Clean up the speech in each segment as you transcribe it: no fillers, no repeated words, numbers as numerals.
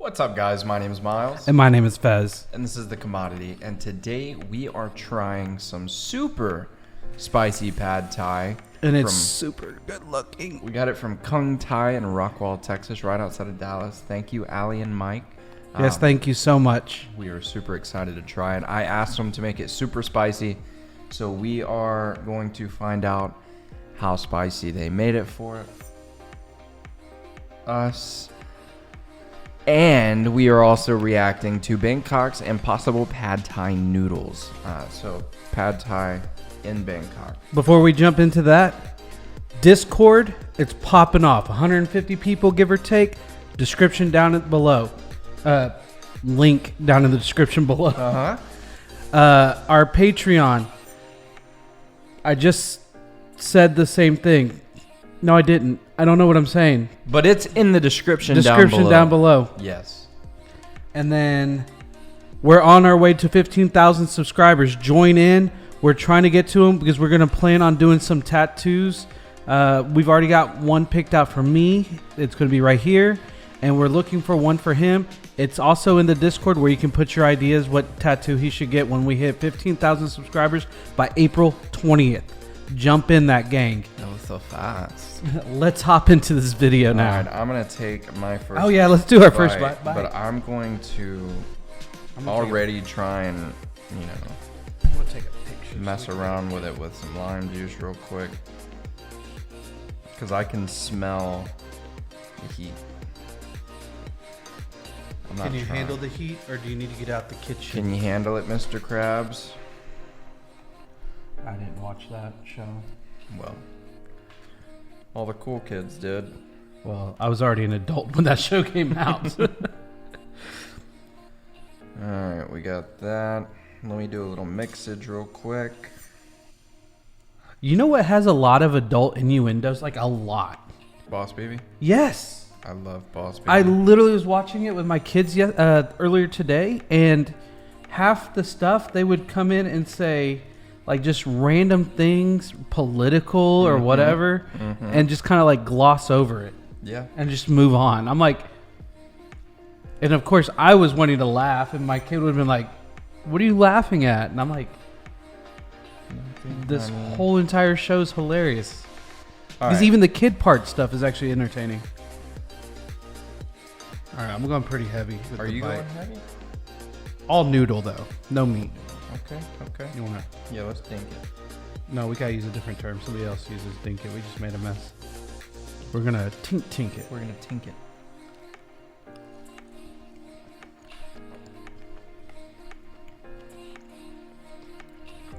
What's up, guys? My name is Miles. And my name is Fez. And this is The Commodity. And today we are trying some super spicy pad thai. And it's super good looking. We got it from Kung Thai in Rockwall, Texas, right outside of Dallas. Thank you, Allie and Mike. Yes, thank you so much. We are super excited to try it. I asked them to make it super spicy. So we are going to find out how spicy they made it for us. And we are also reacting to Bangkok's Impossible Pad Thai noodles. So Pad Thai in Bangkok. Before we jump into that, Discord, it's popping off. 150 people, give or take. Description down below. Link down in the description below. Our Patreon. I just said the same thing. No, I didn't. I don't know what I'm saying. But it's in the description down below. Yes. And then we're on our way to 15,000 subscribers. Join in. We're trying to get to them because we're going to plan on doing some tattoos. We've already got one picked out for me. It's going to be right here. And we're looking for one for him. It's also in the Discord where you can put your ideas what tattoo he should get when we hit 15,000 subscribers by April 20th. Jump in that gang. That was so fast. Let's hop into this video now. All right, I'm going to take my first Oh, yeah, let's do our first bite. But I'm going to already try and, you know, I'm gonna take a picture. mess around with it with some lime juice real quick. Because I can smell the heat. Can you handle the heat, or do you need to get out the kitchen? Can you handle it, Mr. Krabs? I didn't watch that show. Well, all the cool kids did. Well, I was already an adult when that show came out. Alright, we got that. Let me do a little mixage real quick. You know what has a lot of adult innuendos? Like a lot. Boss Baby? Yes. I love Boss Baby. I literally was watching it with my kids earlier today, and half the stuff they would come in and say, like, just random things, political or whatever, and just kind of like gloss over it. Yeah. And just move on. I'm like, and of course I was wanting to laugh, and my kid would have been like, what are you laughing at? And I'm like, this whole entire show's hilarious. Because even the kid part stuff is actually entertaining. All right, I'm going pretty heavy. Are you going heavy? All noodle though, no meat. Okay. You wanna? Yeah, let's dink it. No, we gotta use a different term. Somebody else uses dink it. We just made a mess. We're gonna tink it. We're gonna tink it.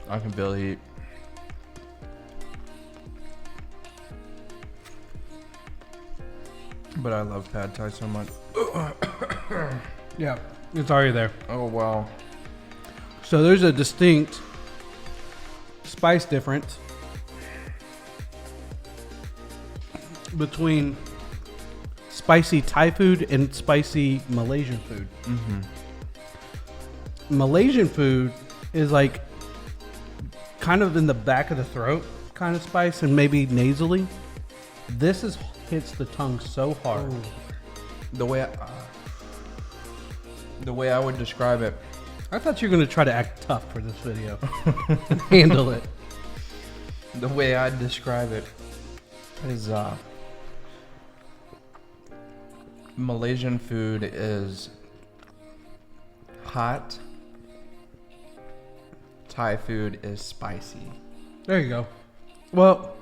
I can barely eat. But I love pad thai so much. Yeah, it's already there. Oh, wow. So there's a distinct spice difference between spicy Thai food and spicy Malaysian food. Malaysian food is like kind of in the back of the throat kind of spice and maybe nasally. This hits the tongue so hard. Ooh. The way I would describe it. I thought you were going to try to act tough for this video and handle it. The way I'd describe it is Malaysian food is hot. Thai food is spicy. There you go. Well,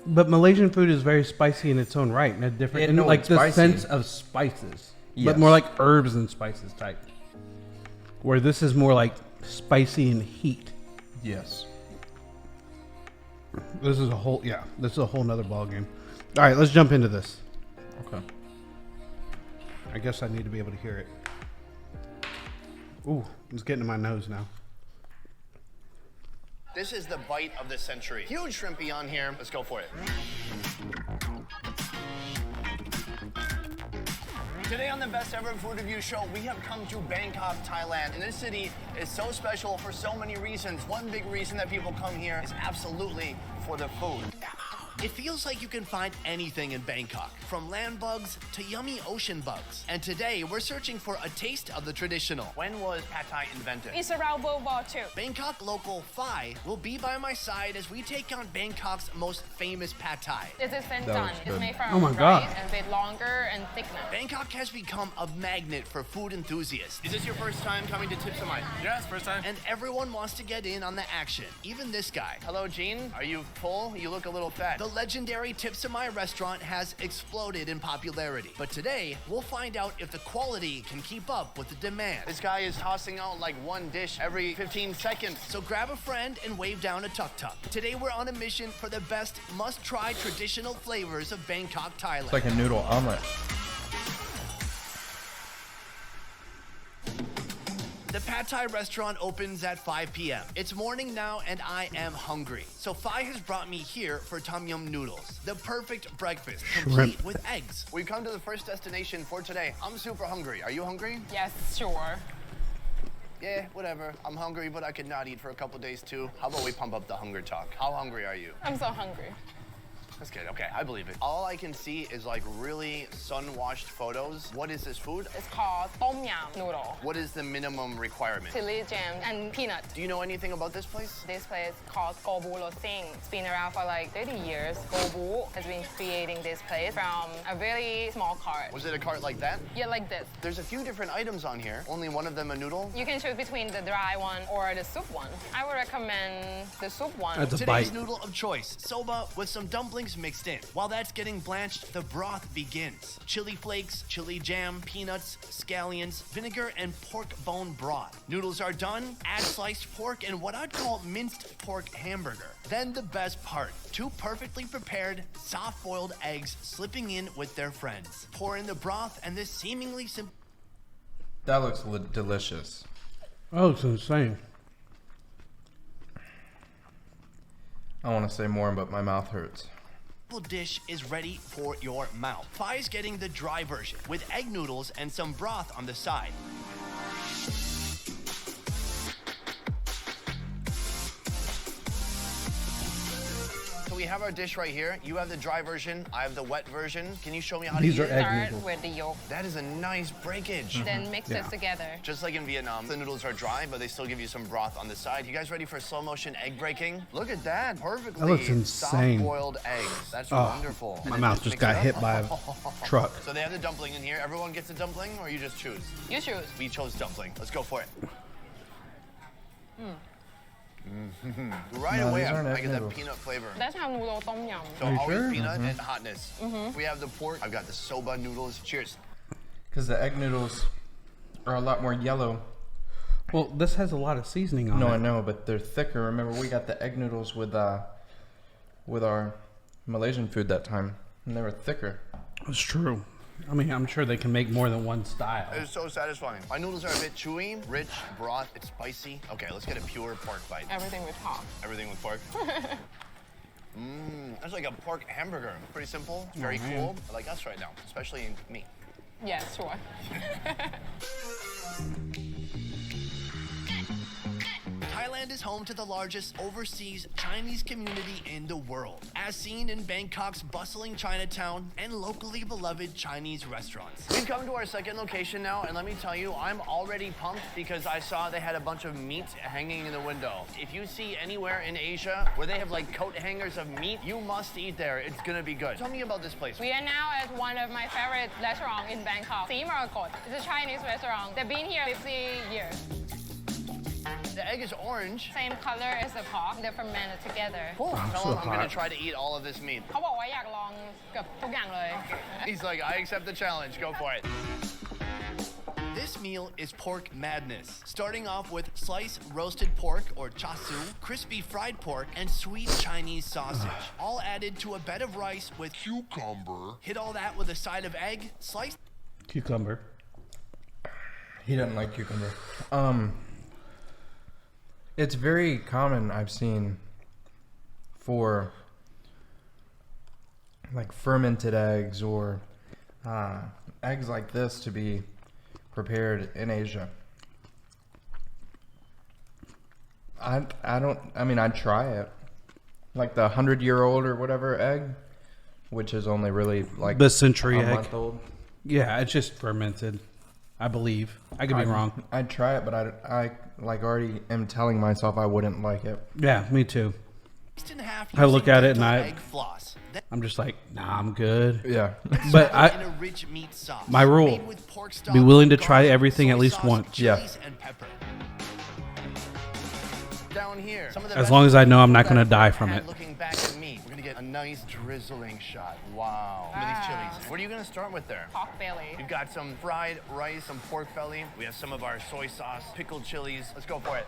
but Malaysian food is very spicy in its own right, in a different, like the spicy. sense of spices, Yes. but more like herbs and spices type. Where this is more like spicy and heat. Yes. This is a whole nother ball game. All right, let's jump into this. Okay. I guess I need to be able to hear it. Ooh, it's getting to my nose now. This is the bite of the century. Huge shrimpy on here. Let's go for it. Today on the Best Ever Food Review Show, we have come to Bangkok, Thailand. And this city is so special for so many reasons. One big reason that people come here is absolutely for the food. It feels like you can find anything in Bangkok, from land bugs to yummy ocean bugs. And today, we're searching for a taste of the traditional. When was Pad Thai invented? It's around World War II. Bangkok local Phi will be by my side as we take on Bangkok's most famous Pad Thai. This is That Sentan. looks It's good. made from Oh my God. rice and a bit longer and thickness. Bangkok has become a magnet for food enthusiasts. Is this your first time coming to Tip Samai? Yes, first time. And everyone wants to get in on the action, even this guy. Hello, Gene. Are you full? You look a little fat. The legendary Tip Samai restaurant has exploded in popularity. But today, we'll find out if the quality can keep up with the demand. This guy is tossing out like one dish every 15 seconds. So grab a friend and wave down a tuk-tuk. Today, we're on a mission for the best must-try traditional flavors of Bangkok, Thailand. It's like a noodle omelet. The Pad Thai restaurant opens at 5 p.m. It's morning now and I am hungry. So Phi has brought me here for tom yum noodles, the perfect breakfast, complete with eggs. We've come to the first destination for today. I'm super hungry. Are you hungry? Yes, sure. Yeah, whatever. I'm hungry, but I could not eat for a couple days too. How about we pump up the hunger talk? How hungry are you? I'm so hungry. That's good. Okay, I believe it. All I can see is like really sun-washed photos. What is this food? It's called tom yum noodle. What is the minimum requirement? Chili jam and peanut. Do you know anything about this place? This place called Gobu Lo Sing. It's been around for like 30 years. Gobu has been creating this place from a very small cart. Was it a cart like that? Yeah, like this. There's a few different items on here. Only one of them a noodle? You can choose between the dry one or the soup one. I would recommend the soup one. That's a Today's bite. noodle of choice, soba with some dumplings mixed in. While that's getting blanched, the broth begins. Chili flakes, chili jam, peanuts, scallions, vinegar, and pork bone broth. Noodles are done, add sliced pork and what I'd call minced pork hamburger. Then the best part, 2 perfectly prepared, soft-boiled eggs slipping in with their friends. Pour in the broth and this seemingly simple That looks delicious. Oh, it's insane. I want to say more, but my mouth hurts. dish is ready for your mouth. Phi's getting the dry version with egg noodles and some broth on the side. So we have our dish right here. You have the dry version, I have the wet version. Can you show me how These to are eat it? egg Start noodles. with the yolk, That is a nice breakage. then mix Yeah. it together. Just like in Vietnam, the noodles are dry, but they still give you some broth on the side. You guys ready for slow motion egg breaking? Look at that, perfectly That looks insane. soft-boiled eggs. That's Oh, wonderful. And my then mouth just just mix got it up. hit by a truck. So they have the dumpling in here. Everyone gets a dumpling, or you just choose? You choose. We chose dumpling. Let's go for it. Right No, away, these aren't I egg get that noodles. peanut flavor. That's how noodle tom yum. So Are you always sure? peanut and hotness. We have the pork. I've got the soba noodles. Cheers. Because the egg noodles are a lot more yellow. Well, this has a lot of seasoning on No, it. I know, but they're thicker. Remember, we got the egg noodles with our Malaysian food that time, and they were thicker. It's true. I mean, I'm sure they can make more than one style. It's so satisfying. My noodles are a bit chewy, rich, broth. It's spicy. Okay, let's get a pure pork bite. Everything with pork. Everything with pork. That's like a pork hamburger. Pretty simple. It's very cool. I like us right now, especially me. Yeah, sure. Thailand is home to the largest overseas Chinese community in the world, as seen in Bangkok's bustling Chinatown and locally beloved Chinese restaurants. We've come to our second location now, and let me tell you, I'm already pumped because I saw they had a bunch of meat hanging in the window. If you see anywhere in Asia where they have like coat hangers of meat, you must eat there. It's gonna be good. Tell me about this place. We are now at one of my favorite restaurants in Bangkok, Si Maragot. It's a Chinese restaurant. They've been here 50 years. The egg is orange. Same color as the pork. They're fermented together. Cool. Tell so him I'm gonna hot. try to eat all of this meat. เขาบอกว่าอยากลองเกือบทุกอย่างเลย He's like, I accept the challenge. Go for it. This meal is pork madness, starting off with sliced roasted pork or chasu, crispy fried pork, and sweet Chinese sausage, all added to a bed of rice with cucumber. Hit all that with a side of egg, sliced Cucumber. He doesn't like cucumber. It's very common, I've seen, for like fermented eggs or eggs like this to be prepared in Asia. I mean, I'd try it, like the 100-year-old or whatever egg, which is only really like The century a egg. month old. Yeah, it's just fermented, I believe. I could be wrong. I'd try it, but I like already am telling myself I wouldn't like it. Yeah, me too. Sliced in half I look using at it and dental I- egg floss. Then I'm just like, nah, I'm good. Yeah. But in a rich meat sauce. my rule, made with pork stock, be willing to try garlic, everything soy at least sauce, once. Yeah. chilies, and pepper. Down here, some of the As best long as I know I'm food not gonna I've die ever from had it. Looking back at me, we're gonna get a nice drizzling shot. Wow. Some of these chilies. What are you gonna start with there? Pork belly. We've got some fried rice, some pork belly. We have some of our soy sauce, pickled chilies. Let's go for it.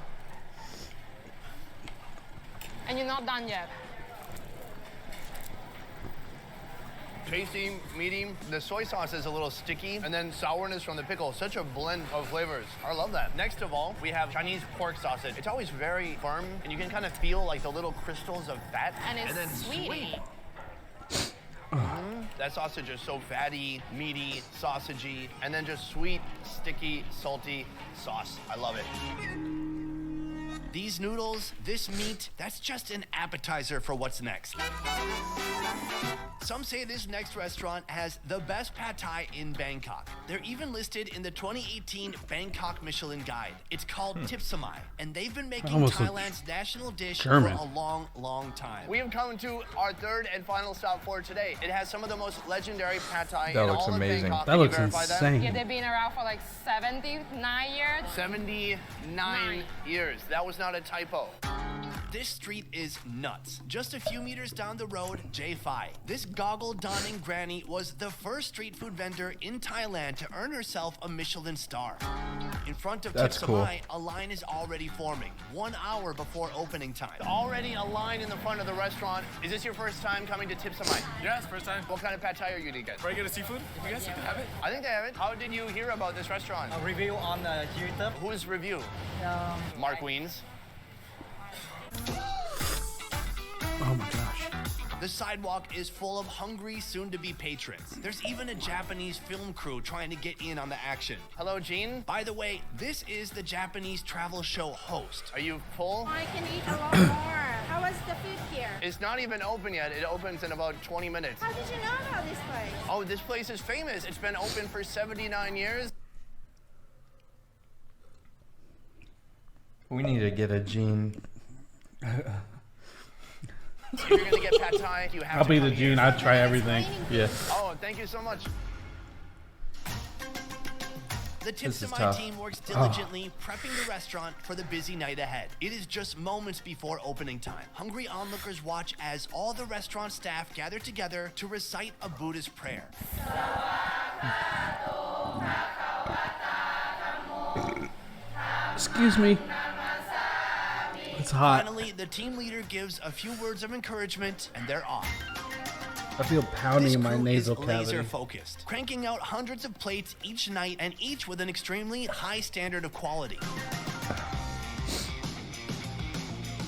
And you're not done yet. Tasty, meaty. The soy sauce is a little sticky, and then sourness from the pickle. Such a blend of flavors. I love that. Next of all, we have Chinese pork sausage. It's always very firm, and you can kind of feel like the little crystals of fat. And it's then sweet. That sausage is so fatty, meaty, sausagey, and then just sweet, sticky, salty sauce. I love it. These noodles, this meat, that's just an appetizer for what's next. Some say this next restaurant has the best pad thai in Bangkok. They're even listed in the 2018 Bangkok Michelin Guide. It's called Tip Samai, and they've been making Almost looks Thailand's national dish German. for a long, long time. We have come to our third and final stop for today. It has some of the most legendary pad thai That in looks all amazing. of Bangkok. That Can you looks verify insane. Yeah, they've been around for like 79 years. 79 years. That was not a typo. This street is nuts. Just a few meters down the road, J5. This goggle-donning granny was the first street food vendor in Thailand to earn herself a Michelin star. In front of That's Tip cool. Samai, a line is already forming, 1 hour before opening time. Already a line in the front of the restaurant. Is this your first time coming to Tip Samai? Yeah, it's first time. What kind of pad thai are you gonna get? Regular seafood? If you guys can have it. I think they have it. How did you hear about this restaurant? A review on YouTube. Whose review? Mark Weens. Oh my gosh. The sidewalk is full of hungry, soon-to-be patrons. There's even a Japanese film crew trying to get in on the action. Hello, Gene. By the way, this is the Japanese travel show host. Are you full? I can eat a lot more. How was the food here? It's not even open yet. It opens in about 20 minutes. How did you know about this place? Oh, this place is famous. It's been open for 79 years. We need to get a gene. If you're gonna get pad thai, you have I'll to be come the here. Gene. I'd try everything. Yes. Oh, thank you so much. The Tip This is Samai tough. team works diligently, prepping the restaurant for the busy night ahead. It is just moments before opening time. Hungry onlookers watch as all the restaurant staff gather together to recite a Buddhist prayer. Excuse me. It's hot. Finally, the team leader gives a few words of encouragement, and they're off. I feel pounding This in my crew nasal is cavity. laser focused, cranking out hundreds of plates each night, and each with an extremely high standard of quality.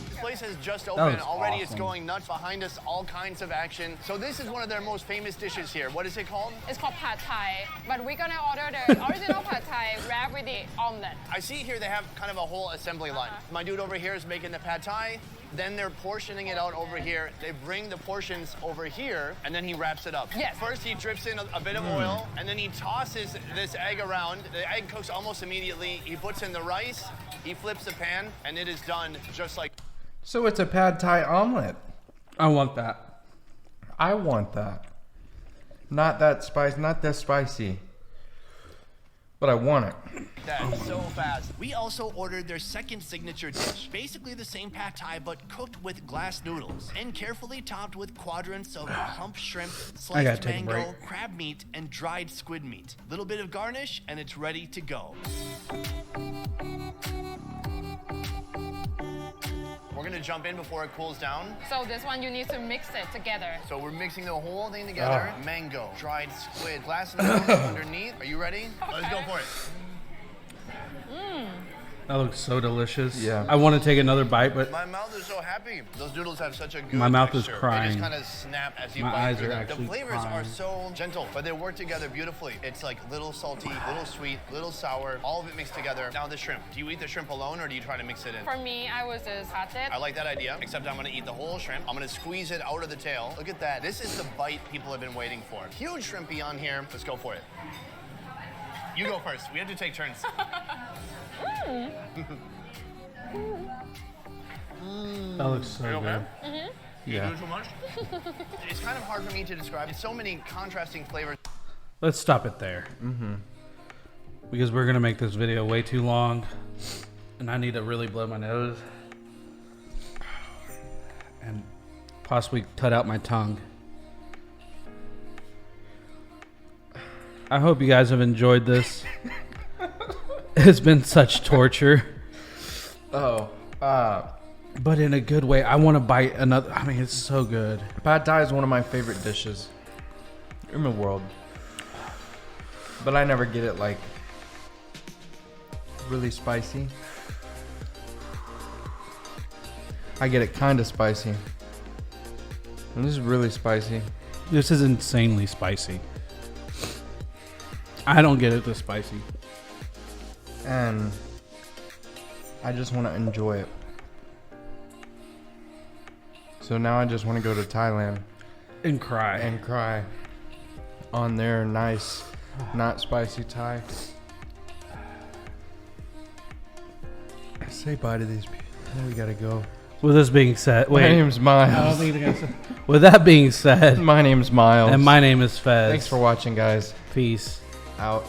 This place has just opened. looks Already it's awesome. going nuts. Behind us, all kinds of action. So this is one of their most famous dishes here. What is it called? It's called pad thai, but we're gonna order the original pad thai wrapped with the omelette. I see here they have kind of a whole assembly line. My dude over here is making the pad thai. Then they're portioning it out over here. They bring the portions over here, and then he wraps it up. Yes. First, he drips in a bit of oil, and then he tosses this egg around. The egg cooks almost immediately. He puts in the rice, he flips the pan, and it is done just like. So it's a pad thai omelet. I want that. I want that. Not that spicy, not this spicy. But I want it. that so fast. We also ordered their second signature dish, basically the same pad thai but cooked with glass noodles and carefully topped with quadrants of plump shrimp, gotta sliced take a mango, break. crab meat, and dried squid meat. Little bit of garnish and it's ready to go. We're gonna jump in before it cools down. So this one you need to mix it together. So we're mixing the whole thing together. Mango, dried squid, glass noodles underneath. Are you ready? Let's go for it. That looks so delicious. Yeah. I want to take another bite, but My mouth is so happy. Those noodles have such a good My mouth is texture. They crying. just kind of snap as you My bite eyes through are them. actually The flavors crying. are so gentle, but they work together beautifully. It's like little salty, little sweet, little sour, all of it mixed together. Now the shrimp. Do you eat the shrimp alone or do you try to mix it in? For me, I was just cut it. I like that idea, except I'm gonna eat the whole shrimp. I'm gonna squeeze it out of the tail. Look at that. This is the bite people have been waiting for. Huge shrimpy on here. Let's go for it. You go first. We have to take turns. that looks so You good. okay? You Yeah. do too much? It's kind of hard for me to describe. It's so many contrasting flavors. Let's stop it there. Because we're gonna make this video way too long, and I need to really blow my nose and possibly cut out my tongue. I hope you guys have enjoyed this. It's been such torture, Oh, but in a good way. I want to bite another. I mean, it's so good. pad thai is one of my favorite dishes in the world. But I never get it like really spicy. I get it kind of spicy. And this is really spicy. This is insanely spicy. I don't get it this spicy. And I just want to enjoy it. So now I just want to go to Thailand And cry. and cry on their nice, not spicy Thai. Say bye to these people. Now we gotta go. With this being said, My wait. name's I don't Miles. think they're gonna say- With that being said, My name's Miles. and my name is Fez. Thanks for watching, guys. Peace. Out.